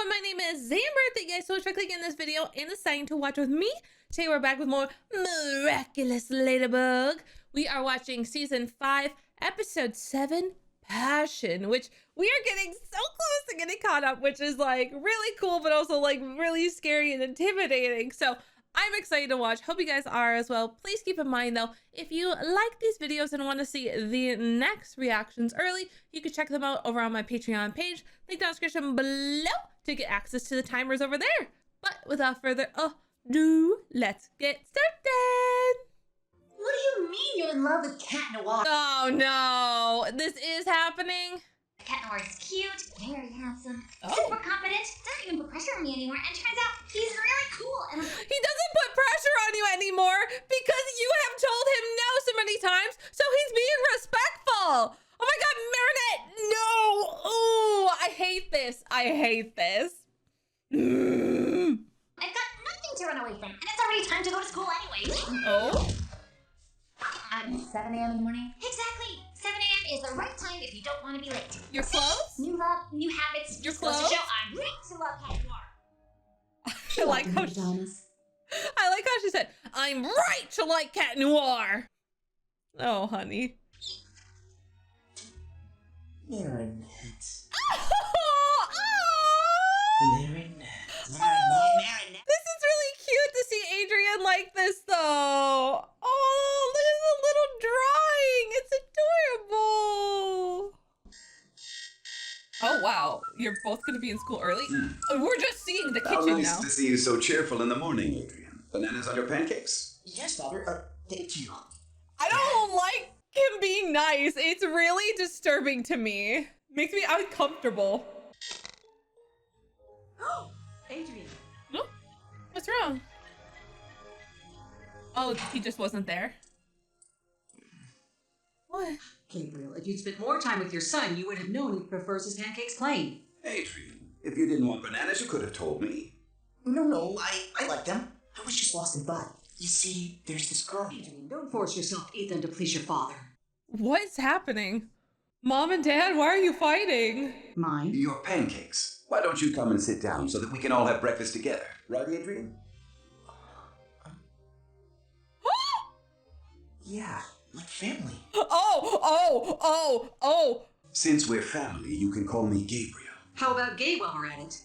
everyone, my name is Zamber. Thank you guys so much for clicking on this video and deciding to watch with me. Today we're back with more Miraculous Ladybug. We are watching season 5, episode 7, Passion, which we are getting so close to getting caught up, which is like really cool, but also like really scary and intimidating. So I'm excited to watch. Hope you guys are as well. Please keep in mind though, if you like these videos and want to see the next reactions early, you can check them out over on my Patreon page. Link down in the description below to get access to the timers over there. But without further ado, let's get started. What do you mean you're in love with Cat Noir? Oh no, this is happening. Cat Noir is cute, very handsome, super confident, doesn't even put pressure on me anymore, and turns out he's really cool. And he doesn't put pressure on you anymore because you have told him no so many times, so he's being respectful. Oh my god, Marinette, no! Ooh, I hate this. I hate this. I've got nothing to run away from, and it's already time to go to school anyway. Oh? At 7 a.m. in the morning? Exactly! 7 a.m. is the right time if you don't want to be late. Your clothes? New love, new habits. Your Just goes clothes? to show I'm right to love Cat Noir. I like how she said, I'm right to like Cat Noir. Oh, honey. Marinette. Oh, Marinette. Marinette. this is really cute to see Adrien like this, though. Oh, look at the little drawing. It's adorable. Oh, wow. You're both going to be in school early? We're just seeing the How kitchen nice now. to see you so cheerful in the morning, Adrien. Bananas on your pancakes? Yes, Father. Thank you. I don't like him being nice. It's really disturbing to me. Makes me uncomfortable. Adrien. No? What's wrong? Oh, he just wasn't there. What? Gabriel, if you'd spent more time with your son, you would have known he prefers his pancakes plain. Adrien, if you didn't want bananas, you could have told me. No, I like them. I was just lost in thought. You see, there's this girl. Adrien, don't force yourself to eat them to please your father. What's happening? Mom and Dad, why are you fighting? Mine? Your pancakes. Why don't you come and sit down so that we can all have breakfast together? Right, Adrien? Yeah, like family. Oh! Since we're family, you can call me Gabriel. How about gay while we're at it?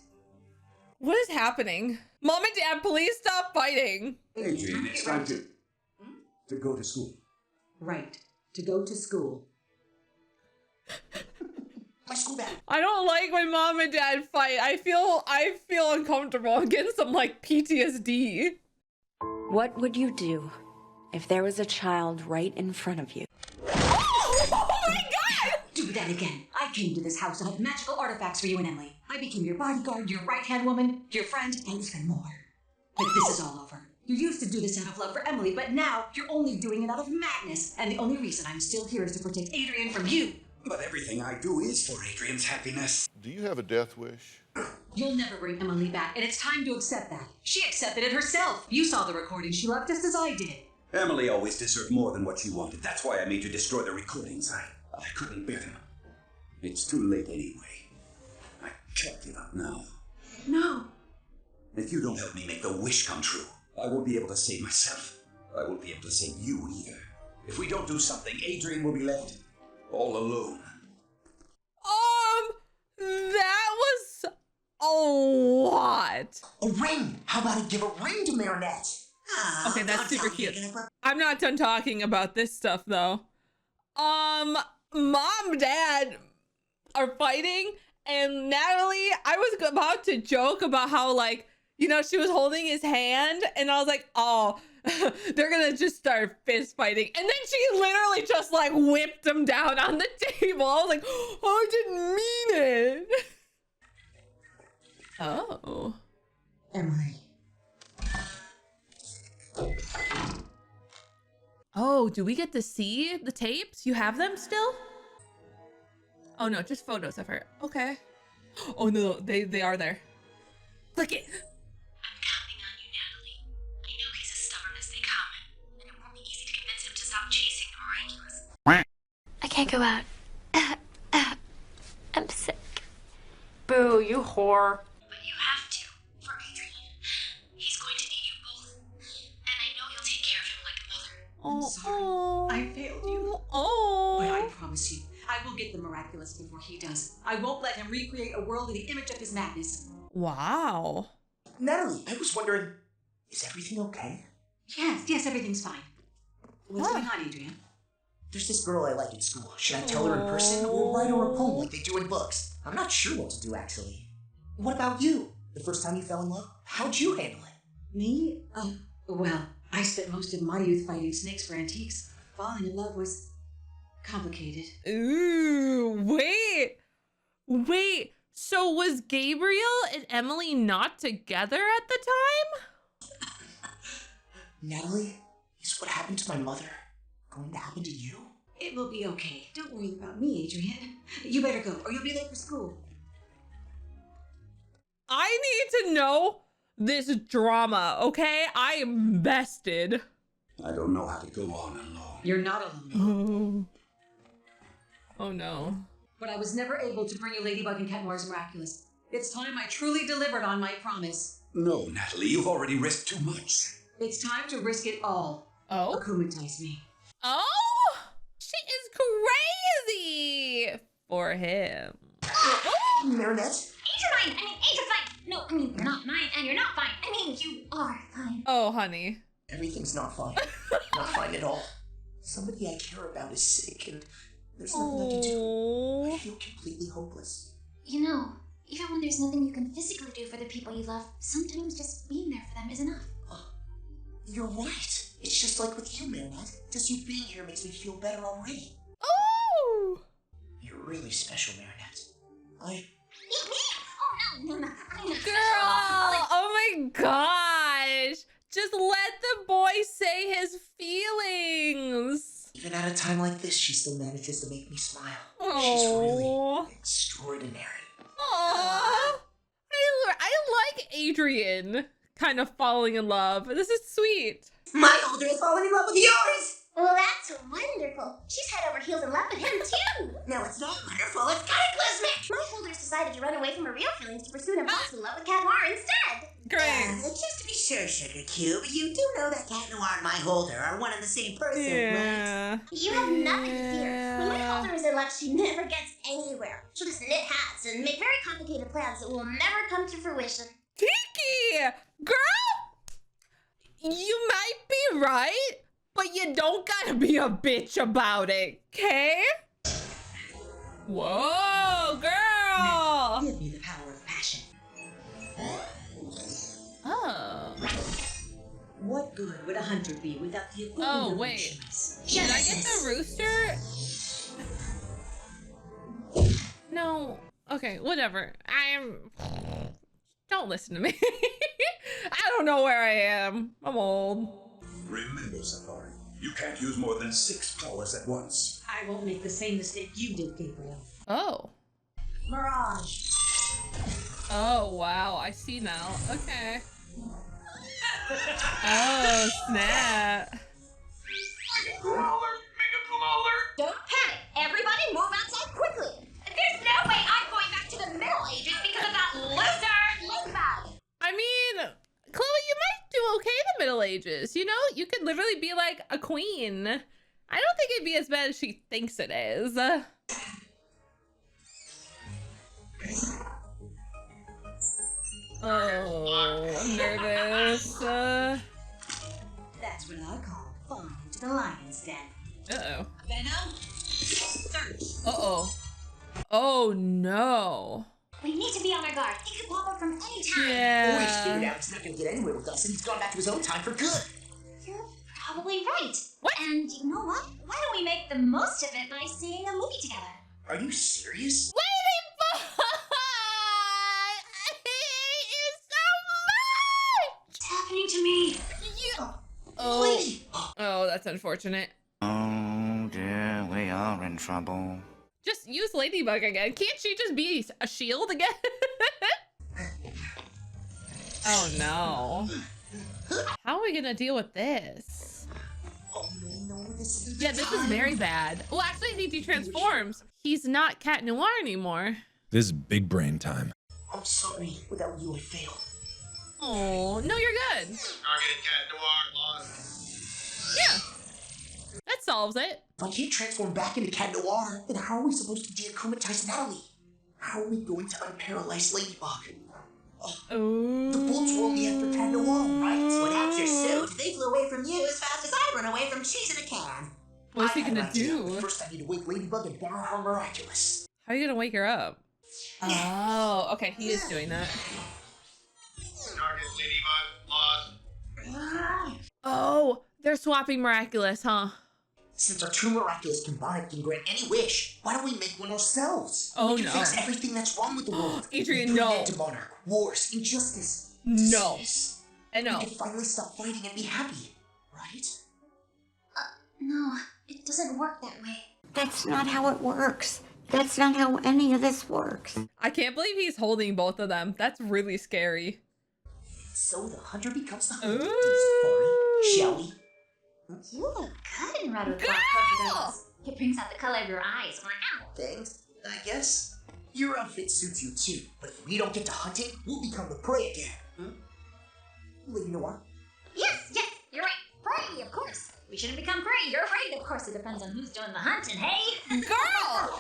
What is happening? Mom and Dad, please stop fighting. Adrien, it's time to go to school. Right, to go to school. My school bag. I don't like when Mom and Dad fight. I feel uncomfortable. I'm getting some like PTSD. What would you do if there was a child right in front of you? Oh my god! Do that again. I came to this house to have magical artifacts for you and Emily. I became your bodyguard, your right-hand woman, your friend, and even more. But this is all over. You used to do this out of love for Emily, but now you're only doing it out of madness. And the only reason I'm still here is to protect Adrien from you. But everything I do is for Adrien's happiness. Do you have a death wish? You'll never bring Emily back, and it's time to accept that. She accepted it herself. You saw the recording she left just as I did. Emily always deserved more than what she wanted. That's why I made you destroy the recordings. I couldn't bear them. It's too late anyway. I can't give up now. No. If you don't help me make the wish come true, I won't be able to save myself. I won't be able to save you either. If we don't do something, Adrien will be left all alone. That was a lot. A ring. How about I give a ring to Marinette? Okay, that's super cute. I'm not done talking about this stuff though. Mom, Dad are fighting, and Natalie, I was about to joke about how like, you know, she was holding his hand, and I was like, oh, they're gonna just start fist fighting. And then she literally just like whipped him down on the table. I was like, oh, I didn't mean it. Oh. Emily. Oh, do we get to see the tapes? You have them still? Oh no, just photos of her. Okay. Oh no, they are there. Click it. I'm counting on you, Natalie. I know he's as stubborn as they come, and it won't be easy to convince him to stop chasing the miraculous. I can't go out. I'm sick. Boo, you whore. But you I'm sorry. I failed you. But I promise you, I will get the Miraculous before he does. I won't let him recreate a world in the image of his madness. Wow. Natalie, I was wondering, is everything okay? Yes, everything's fine. What's going on, Adrien? There's this girl I like in school. Should I tell her in person or write her a poem like they do in books? I'm not sure what to do, actually. What about you? The first time you fell in love? How'd you handle it? Me? Oh, well, I spent most of my youth fighting snakes for antiques. Falling in love was complicated. Ooh, wait. So was Gabriel and Emily not together at the time? Natalie, is what happened to my mother going to happen to you? It will be okay. Don't worry about me, Adrien. You better go, or you'll be late for school. I need to know this drama, okay? I am invested. I don't know how to go on alone. You're not alone. Oh no. But I was never able to bring you Ladybug and Cat Noir's Miraculous. It's time I truly delivered on my promise. No, Natalie, you've already risked too much. It's time to risk it all. Oh? Akumatize me. Oh! She is crazy for him. Marinette? You're fine. You're fine. No, you're not mine, and you're not fine. You are fine. Oh, honey. Everything's not fine. Not fine at all. Somebody I care about is sick, and there's nothing I can do. I feel completely hopeless. Even when there's nothing you can physically do for the people you love, sometimes just being there for them is enough. You're right. It's just like with you, Marinette. Just you being here makes me feel better already. Oh! You're really special, Marinette. Eat me? Oh, no. I'm not. Girl! Oh my gosh! Just let the boy say his feelings. Even at a time like this, she still manages to make me smile. Aww. She's really extraordinary. Aww. I like Adrien kind of falling in love. This is sweet. My older is falling in love with yours! Well, that's wonderful. She's head over heels in love with him, too. No, it's not wonderful. It's cataclysmic! My Holder's decided to run away from her real feelings to pursue an impossible love with Cat Noir instead. Great. Just to be sure, Sugar Cube, you do know that Cat Noir and my Holder are one and the same person, right? Yeah. You have nothing to fear. When my Holder is in love, she never gets anywhere. She'll just knit hats and make very complicated plans that will never come to fruition. Tiki! Girl! You might be right, but you don't gotta be a bitch about it, okay? Whoa, girl! Give me the power of passion. Oh. What good would a hunter be without the equivalent Oh, of wait. emotions? Did I get the rooster? No. Okay, whatever. Don't listen to me. I don't know where I am. I'm old. Remember, Safari, you can't use more than 6 powers at once. I won't make the same mistake you did, Gabriel. Oh. Mirage. Oh, wow. I see now. Okay. Oh, snap. Don't panic. Everybody move outside quickly. There's no way I'm going back to the Middle Ages because of that loser Ladybug. I mean, Chloe, you might do okay in the Middle Ages. You know, you could literally be like a queen. I don't think it'd be as bad as she thinks it is. Oh, I'm nervous. That's what I call falling into the lion's den. Uh-oh. Venom, search. Uh-oh. Oh, no. We need to be on our guard. He could pop up from any time. Boy's figured Yeah. out he's not gonna get anywhere with us, and he's gone back to his own time for good. You're probably right. What? And you know what? Why don't we make the most of it by seeing a movie together? Are you serious? Ladybug! I hate you so much! What's happening to me? You... Lady! Oh, that's unfortunate. Oh dear, we are in trouble. Just use Ladybug again. Can't she just be a shield again? Oh no. How are we gonna deal with this? Oh no, this is... Yeah, this is very bad. Well, actually, he transforms. He's not Cat Noir anymore. This is big brain time. I'm sorry. Without you, I failed. Oh, no, you're good. Targeted Cat Noir lost. Yeah. solves it. If I can't transform back into Cat Noir, then how are we supposed to de-akumatize Natalie? How are we going to unparalyze Ladybug? Oh. The bolts were only after Cat Noir, right? Well, that's your suit. They flew away from you as fast as I run away from cheese in a can. What's he I had gonna an idea. do? First, I need to wake Ladybug and borrow her Miraculous. How are you gonna wake her up? Oh, okay, he is doing that. Target Ladybug lost. Oh, they're swapping Miraculous, huh? Since our two Miraculous combined can grant any wish, why don't we make one ourselves? Oh, we can no. fix everything that's wrong with the world. Adrien, We no. put an end to Monarch, wars, injustice, No. disease. And no. We can finally stop fighting and be happy, right? No, it doesn't work that way. That's not how it works. That's not how any of this works. I can't believe he's holding both of them. That's really scary. So the hunter becomes the hunted, Ooh. shall we? You look good in red with Girl! black polka dots. It brings out the color of your eyes. Wow. Thanks, I guess. Your outfit suits you too, but if we don't get to hunting, we'll become the prey again. Lady Noire? Yes, you're right. Prey, of course. We shouldn't become prey. You're right. Of course, it depends on who's doing the hunting, hey? Girl!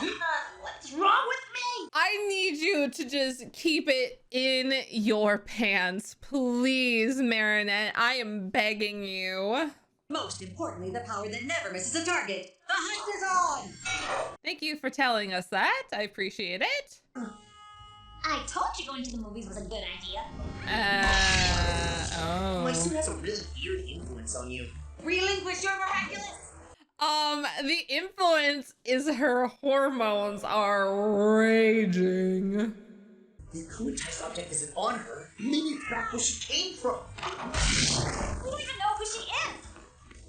What's wrong with me? I need you to just keep it in your pants, please, Marinette. I am begging you. Most importantly, the power that never misses a target. The hunt is on! Thank you for telling us that. I appreciate it. I told you going to the movies was a good idea. My Oh. suit has a really weird influence on you. Relinquish your Miraculous! The influence is her hormones are raging. The akumatized object isn't on her. Maybe it's back where she came from. We don't even know who she is.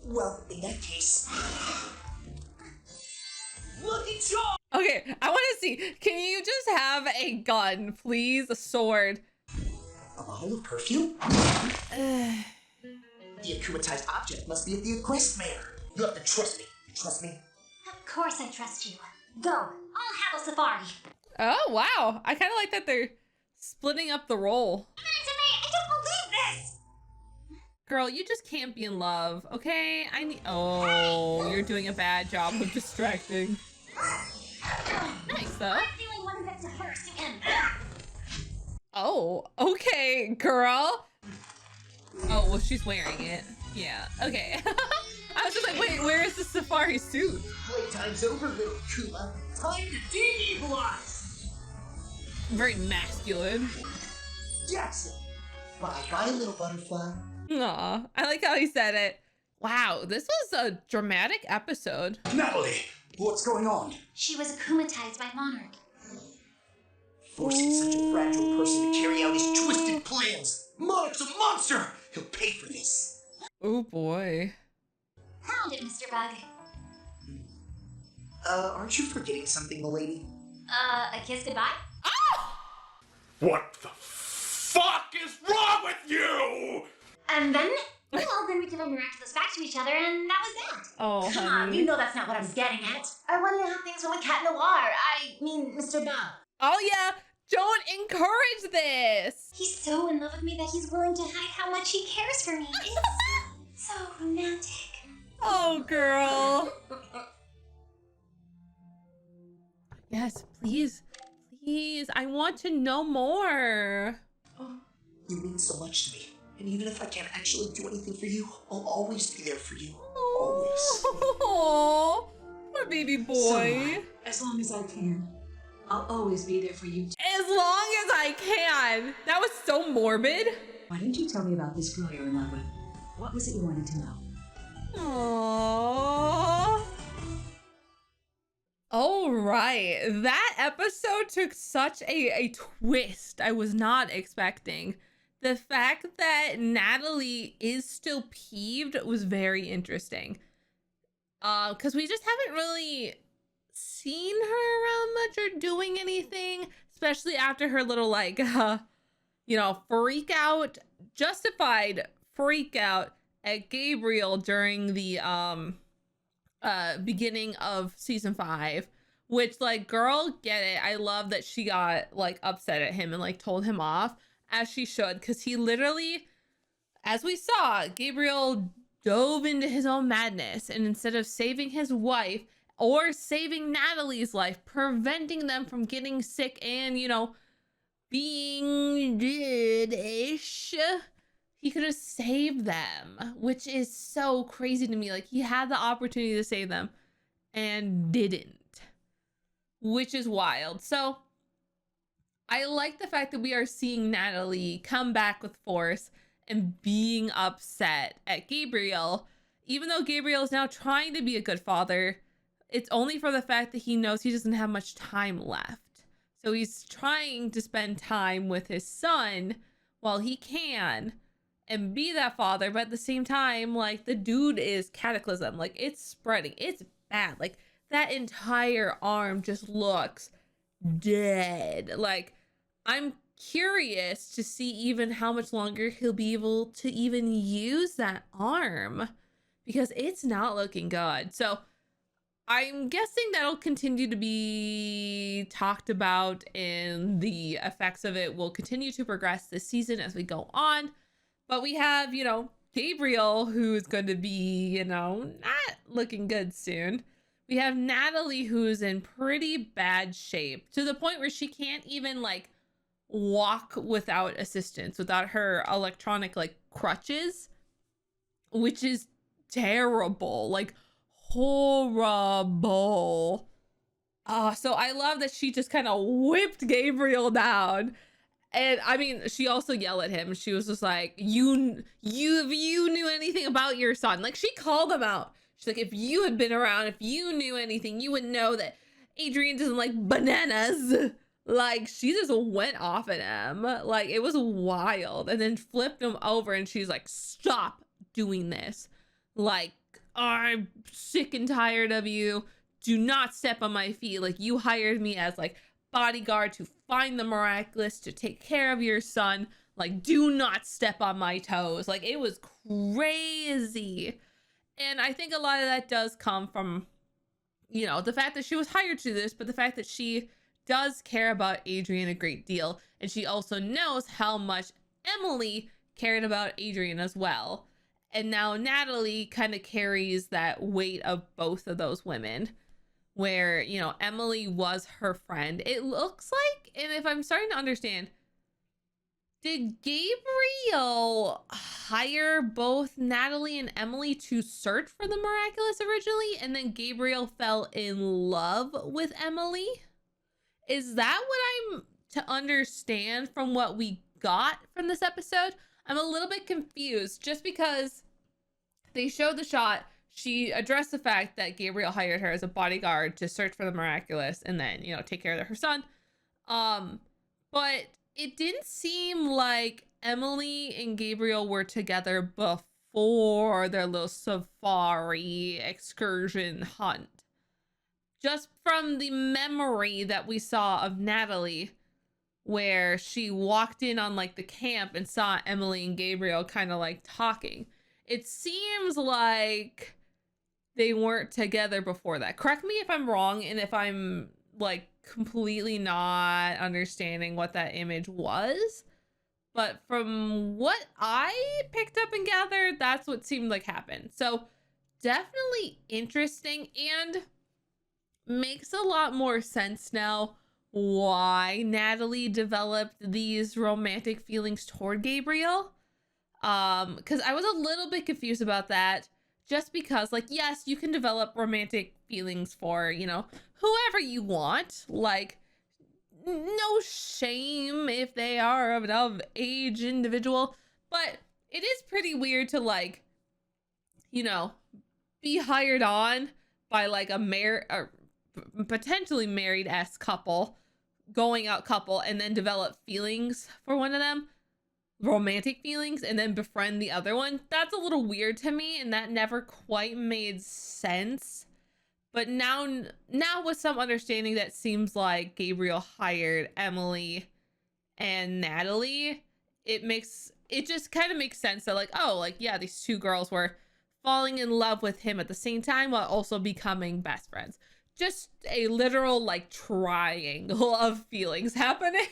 Well, in that case... Look at you! Okay, I want to see. Can you just have a gun, please? A sword. A bottle of perfume? The akumatized object must be at the Quest Mayor. You have to trust me. You trust me? Of course I trust you. Go. I'll have a safari. Oh, wow. I kind of like that they're splitting up the role. I don't believe this. Girl, you just can't be in love, okay? Oh, you're doing a bad job of distracting. Nice, though. I'm feeling one bit to her, to him. Oh, okay, girl. Oh, well, she's wearing it. Yeah, okay. I was just like, wait, where is the safari suit? Playtime's over, little Kuma. Time to de-evilize! Very masculine. Jackson! Bye-bye, little butterfly. Aw, I like how he said it. Wow, this was a dramatic episode. Natalie, what's going on? She was akumatized by Monarch. Forcing such a fragile person to carry out his twisted plans. Monarch's a monster! He'll pay for this. Oh boy. Found it, Mr. Bug. Aren't you forgetting something, milady? A kiss goodbye? What the fuck is wrong with you? And then? Well, then we give our Miraculous back to each other, and that was that. Oh, Come on, honey. you know that's not what I was getting at. I wanted to have things with Cat Noir. I mean, Mr. Bug. Oh yeah, don't encourage this. He's so in love with me that he's willing to hide how much he cares for me. It's so romantic. Oh, girl. Yes, please. Please, I want to know more. You mean so much to me. And even if I can't actually do anything for you, I'll always be there for you. Always. Oh, my baby boy. As long as I can, I'll always be there for you. As long as I can. That was so morbid. Why didn't you tell me about this girl you're in love with? What was it you wanted to know? Aww. All right. That episode took such a twist I was not expecting. The fact that Natalie is still peeved was very interesting. Because we just haven't really seen her around much or doing anything, especially after her little, like, freak out, justified freak out at Gabriel during the beginning of season 5, which, like, girl, get it. I love that she got, like, upset at him and, like, told him off, as she should, because he literally, as we saw, Gabriel dove into his own madness, and instead of saving his wife or saving Natalie's life, preventing them from getting sick and, you know, being dead-ish, he could have saved them, which is so crazy to me. Like, he had the opportunity to save them and didn't, which is wild. So I like the fact that we are seeing Natalie come back with force and being upset at Gabriel, even though Gabriel is now trying to be a good father. It's only for the fact that he knows he doesn't have much time left. So he's trying to spend time with his son while he can and be that father. But at the same time, like, the dude is cataclysm. Like, it's spreading. It's bad. Like, that entire arm just looks dead. Like, I'm curious to see even how much longer he'll be able to even use that arm, because it's not looking good. So I'm guessing that'll continue to be talked about, and the effects of it will continue to progress this season as we go on. But we have, you know, Gabriel, who's going to be, you know, not looking good soon. We have Natalie, who's in pretty bad shape, to the point where she can't even, like, walk without assistance, without her electronic, like, crutches, which is terrible. Like, horrible. So I love that she just kind of whipped Gabriel down. And I mean, she also yelled at him. She was just like, you knew anything about your son. Like, she called him out. She's like, if you had been around, if you knew anything, you would know that Adrien doesn't like bananas. Like, she just went off at him. Like, it was wild. And then flipped him over, and she's like, stop doing this. Like, I'm sick and tired of you. Do not step on my feet. Like, you hired me as, like, bodyguard to find the Miraculous, to take care of your son. Like, do not step on my toes. Like, it was crazy. And I think a lot of that does come from, you know, the fact that she was hired to do this, but the fact that she does care about Adrien a great deal. And she also knows how much Emily cared about Adrien as well. And now Natalie kind of carries that weight of both of those women, where, you know, Emily was her friend. It looks like, and if I'm starting to understand, did Gabriel hire both Natalie and Emily to search for the Miraculous originally, and then Gabriel fell in love with Emily? Is that what I'm to understand from what we got from this episode? I'm a little bit confused, just because they showed the shot. She addressed the fact that Gabriel hired her as a bodyguard to search for the Miraculous and then, you know, take care of her son. But it didn't seem like Emily and Gabriel were together before their little safari excursion hunt. Just from the memory that we saw of Natalie, where she walked in on, like, the camp and saw Emily and Gabriel kind of, like, talking. It seems like they weren't together before that. Correct me if I'm wrong, and if I'm, like, completely not understanding what that image was. But from what I picked up and gathered, that's what seemed like happened. So definitely interesting, and makes a lot more sense now why Natalie developed these romantic feelings toward Gabriel. Because I was a little bit confused about that, just because, like, yes, you can develop romantic feelings for, you know, whoever you want. Like, no shame if they are of age individual, but it is pretty weird to, like, you know, be hired on by, like, a potentially married-esque couple, going out couple, and then develop feelings for one of them, romantic feelings, and then befriend the other one. That's a little weird to me, and that never quite made sense. But now with some understanding that seems like Gabriel hired Emily and Natalie, it just kind of makes sense that, like, oh, like, yeah, these two girls were falling in love with him at the same time while also becoming best friends. Just a literal, like, triangle of feelings happening.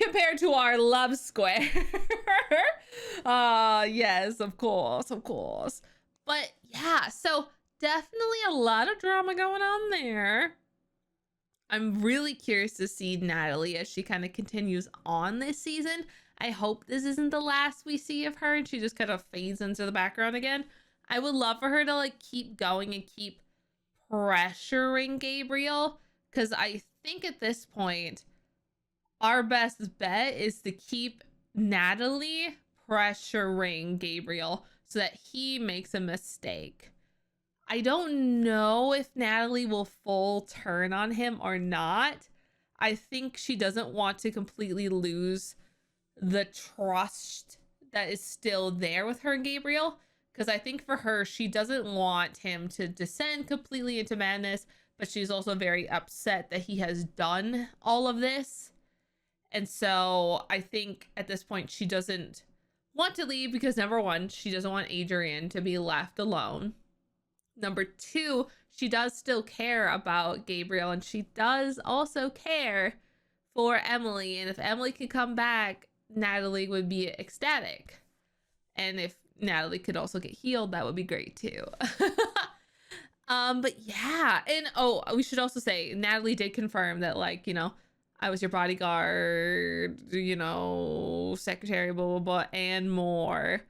compared to our love square. Yes, of course, of course. But yeah, so definitely a lot of drama going on there. I'm really curious to see Natalie as she kind of continues on this season. I hope this isn't the last we see of her and she just kind of fades into the background again. I would love for her to like keep going and keep pressuring Gabriel, because I think at this point our best bet is to keep Natalie pressuring Gabriel so that he makes a mistake. I don't know if Natalie will full turn on him or not. I think she doesn't want to completely lose the trust that is still there with her and Gabriel, because I think for her, she doesn't want him to descend completely into madness, but she's also very upset that he has done all of this. And so I think at this point, she doesn't want to leave because number one, she doesn't want Adrien to be left alone. Number two, she does still care about Gabriel, and she does also care for Emily. And if Emily could come back, Natalie would be ecstatic. And if Natalie could also get healed, that would be great too. But yeah, and oh, we should also say Natalie did confirm that, like, you know, I was your bodyguard, you know, secretary, blah, blah, blah, and more.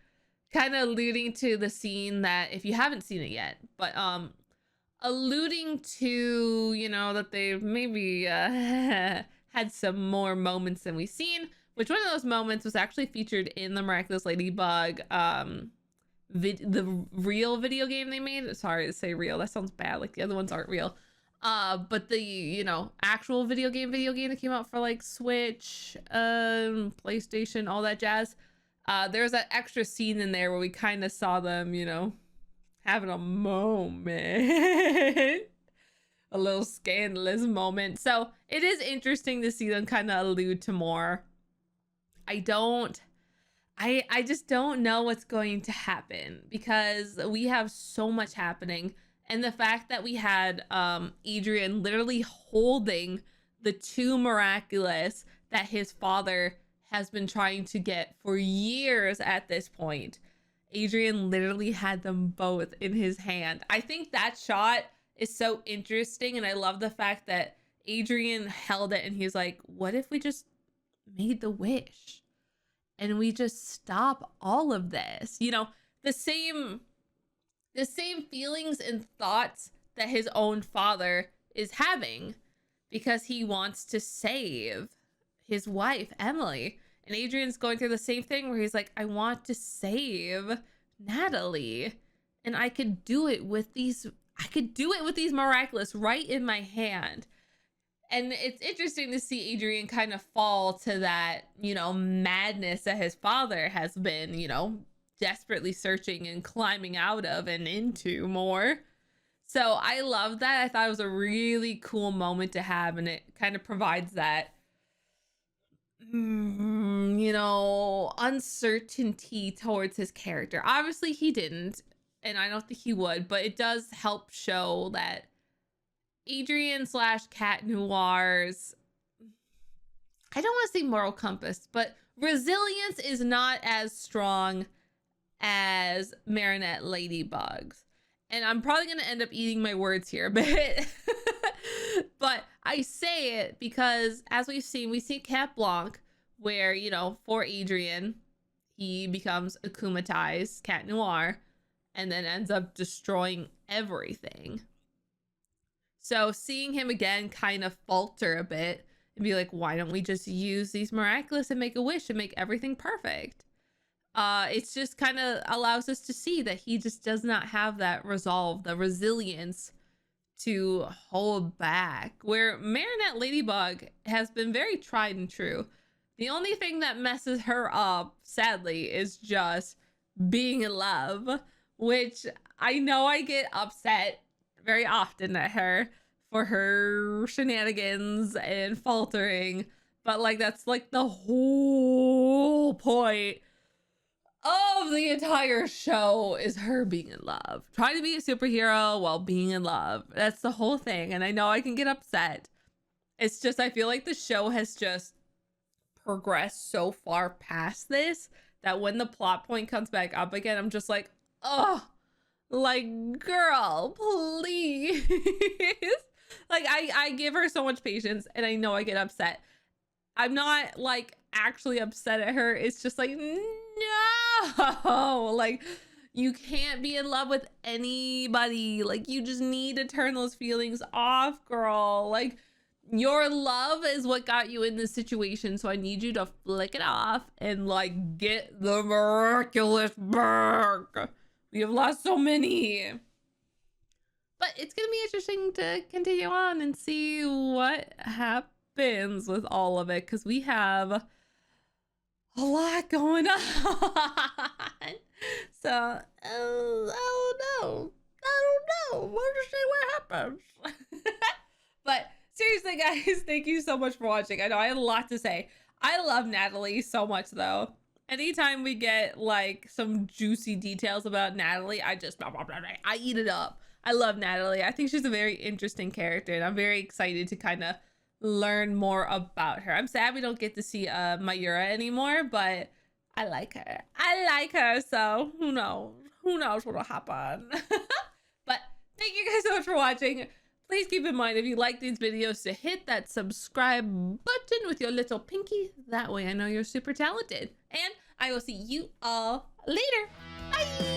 Kind of alluding to the scene that, if you haven't seen it yet, but alluding to, you know, that they maybe had some more moments than we've seen, which one of those moments was actually featured in the Miraculous Ladybug, the real video game they made. Sorry to say real, that sounds bad, like the other ones aren't real. But the, you know, actual video game that came out for like Switch, PlayStation, all that jazz. There's that extra scene in there where we kind of saw them, you know, having a moment, a little scandalous moment. So it is interesting to see them kind of allude to more. I just don't know what's going to happen because we have so much happening. And the fact that we had Adrien literally holding the two Miraculous that his father has been trying to get for years at this point. Adrien literally had them both in his hand. I think that shot is so interesting, and I love the fact that Adrien held it and he's like, what if we just made the wish and we just stop all of this? You know, the same feelings and thoughts that his own father is having because he wants to save his wife, Emily. And Adrien's going through the same thing where he's like, I want to save Natalie. And I could do it with these Miraculous right in my hand. And it's interesting to see Adrien kind of fall to that, you know, madness that his father has been, you know, desperately searching and climbing out of and into more. So I love that. I thought it was a really cool moment to have, and it kind of provides that, you know, uncertainty towards his character. Obviously he didn't, and I don't think he would, but it does help show that Adrien / Cat Noir's, I don't want to say moral compass, but resilience is not as strong as Marinette Ladybug's. And I'm probably going to end up eating my words here a bit. But I say it because, as we see Cat Blanc, where, you know, for Adrien, he becomes akumatized Cat Noir and then ends up destroying everything. So seeing him again kind of falter a bit and be like, why don't we just use these Miraculous and make a wish and make everything perfect? It's just kind of allows us to see that he just does not have that resolve, the resilience to hold back, where Marinette Ladybug has been very tried and true. The only thing that messes her up, sadly, is just being in love, which I know I get upset very often at her for her shenanigans and faltering, but like that's like the whole point of the entire show is her being in love, trying to be a superhero while being in love. That's the whole thing. And I know I can get upset. It's just, I feel like the show has just progressed so far past this that when the plot point comes back up again, I'm just like, oh, like, girl, please. Like, I give her so much patience, and I know I get upset. I'm not like actually upset at her. It's just like, no, like, you can't be in love with anybody. Like, you just need to turn those feelings off, girl. Like, your love is what got you in this situation, so I need you to flick it off and like get the miraculous back. We have lost so many. But it's gonna be interesting to continue on and see what happens with all of it, because we have a lot going on. So I don't know. We'll just see what happens. But seriously, guys, thank you so much for watching. I know I had a lot to say. I love Natalie so much, though. Anytime we get like some juicy details about Natalie, I eat it up. I love Natalie. I think she's a very interesting character, and I'm very excited to kind of learn more about her. I'm sad we don't get to see Mayura anymore, but I like her. I like her, so who knows? Who knows what'll happen? But thank you guys so much for watching. Please keep in mind, if you like these videos, to hit that subscribe button with your little pinky. That way I know you're super talented. And I will see you all later. Bye!